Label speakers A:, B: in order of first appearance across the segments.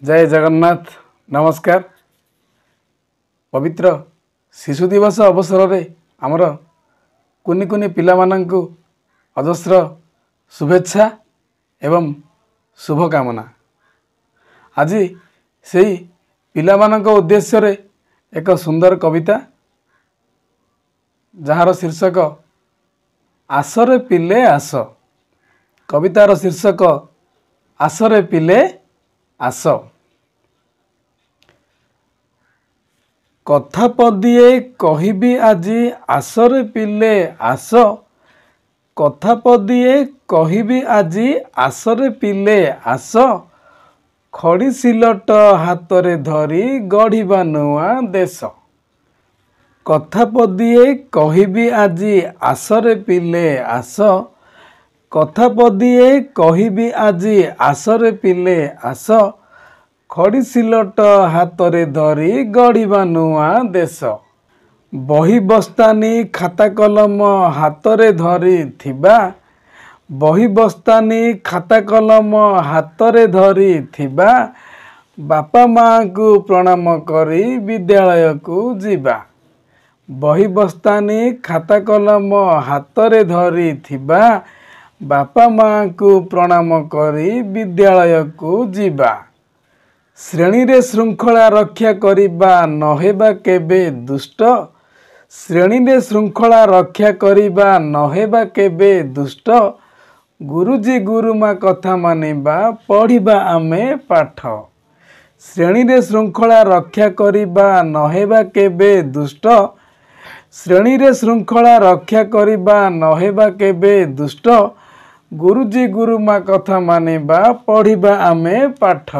A: जय जगन्नाथ नमस्कार। पवित्र शिशु दिवस अवसर रे आमर कुनि कुनि पिला मानंकु अजस्र शुभेच्छा एवं शुभकामना। आज से पिला मानंक उद्देश्य रे एक सुंदर कविता जार शीर्षक आसरे पिले आस। कवितार शीर्षक आसरे पिले आस। कथा पदिए कहिबी आजी आसरे पिले आस। कथा पदिए कहिबी आजी आसरे पिले आस। खड़ी सिलट हातरे धरी गढ़िबा नुआ देश। कथा पदिए कहिबी आजी आसरे पिले आस। कथा पदिए कहिबी आजी आसरे पिले आस। खड़ी सिलट हातरे धरी गढ़िबा नुआ देश। बही बस्तानी खाता कलम हातरे धरी थिबा। बही बस्तानी खाता कलम हातरे धरी थिबा। बापा माँ को प्रणाम करी विद्यालय को जीवा। बही बस्तानी खाता कलम हातरे धरी थिबा। बापा माँ को प्रणाम करी विद्यालय को जीवा। श्रेणी रे श्रृंखला रक्षा करिबा नहेबा केबे दुष्ट। श्रेणी रे श्रृंखला रक्षा करिबा नहेबा केबे दुष्ट। गुरुजी गुरुमा कथा मानिबा पढ़िबा आमे पाठ। श्रेणी रे श्रृंखला रक्षा करिबा नहेबा केबे दुष्ट। श्रेणी रे श्रृंखला रक्षा करिबा नहेबा केबे दुष्ट। गुरुजी गुरुमा कथा मानिबा पढ़िबा आमे पाठ।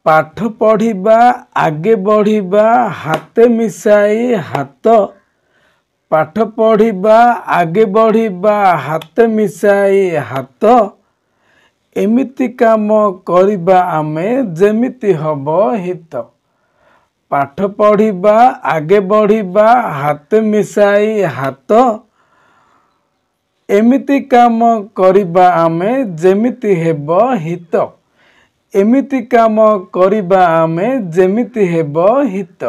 A: पाठ पढ़िबा आगे बढ़िबा हाथे मिसाई हाथ। पाठ पढ़िबा आगे बढ़िबा हाथे मिसाई हाथ। एमिति काम करिबा आमे जेमिति हब हित। पाठ पढ़िबा आगे बढ़िबा हाथे मिसाई हाथ। एमिति काम करिबा आमे जेमिति हेब हित। एमिति काम करिबा आमे जेमिति हेब हित।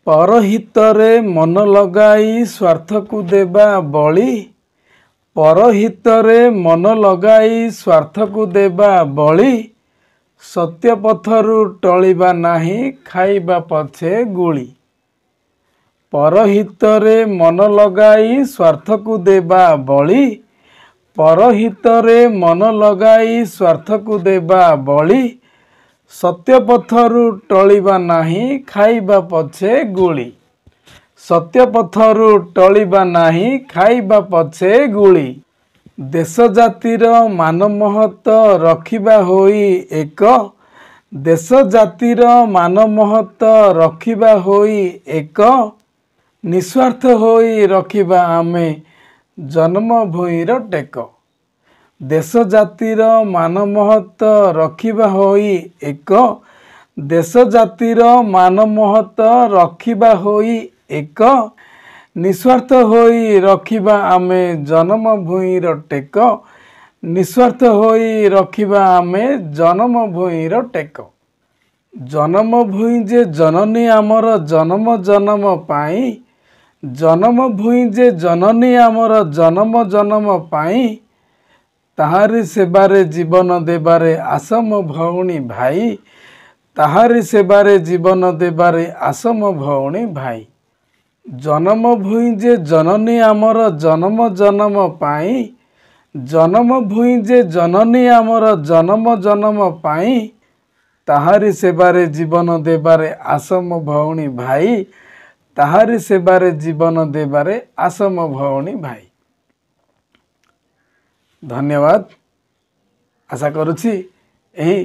A: परहित रे मन लगाई स्वार्थ को देबा बळी। परहित रे मन लगाई स्वार्थ को देबा बळी। सत्य पथरु टळिबा नाही खाइबा पछे गुली। परहित रे मन लगाई स्वार्थ को देबा बळी। परहित रे मन लगाई स्वार्थ को देबा बळी। सत्य पथरु टळिबा नाही खाइबा पछे गुली। सत्य पथरु टळिबा नाही खाइबा पछे गुली। देश जातिर मान महत रखिबा होई एक। देश जातिर मान महत रखिबा होई एक। निस्वार्थ होई रखिबा आमे जन्म भूइर टेक। देश जातिर मान महत रखिबा होई एक। देश जातिर मान महत रखिबा होई एक। निस्वार्थ होई रखिबा आमे जन्म भूइर टेक। निस्वार्थ होई रखिबा आमे जन्म भूइर टेक। जन्म भूइ जे जननी आमर जन्म जन्म पाई। जन्म भूइ जे जननी आमर जन्म जन्म पाई। ताहारी सेबारे जीवन देबारे आस मो भौणी भाई। ताहारी सेबारे जीवन देबारे आस मो भौणी भाई। जन्म भूइ जे जननी आमर जन्म जन्म पाई। जन्म भूइ जे जननी आमर जन्म जन्म पाई। ताहारी सेबारे जीवन देबारे आस मो भौणी भाई। ताहारी सेबारे जीवन देबारे आस मो भौणी भाई। धन्यवाद। आशा करुछि एही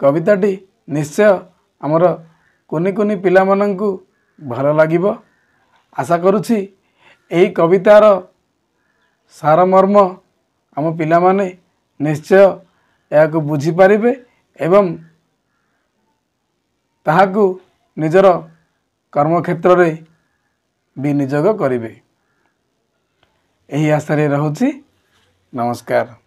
A: कविताटी निश्चय आमर कुनि कुनि पिला मानंकु भल लागिबो। आशा करुछि एही कवितार सारमर्म आम पिला माने निश्चय याकु बुझी पारिबे एवं ताहाकु निजर कर्मक्षेत्र रे विनियोग करिवे। एही आशा रे रहूछि। ନମସ୍କାର।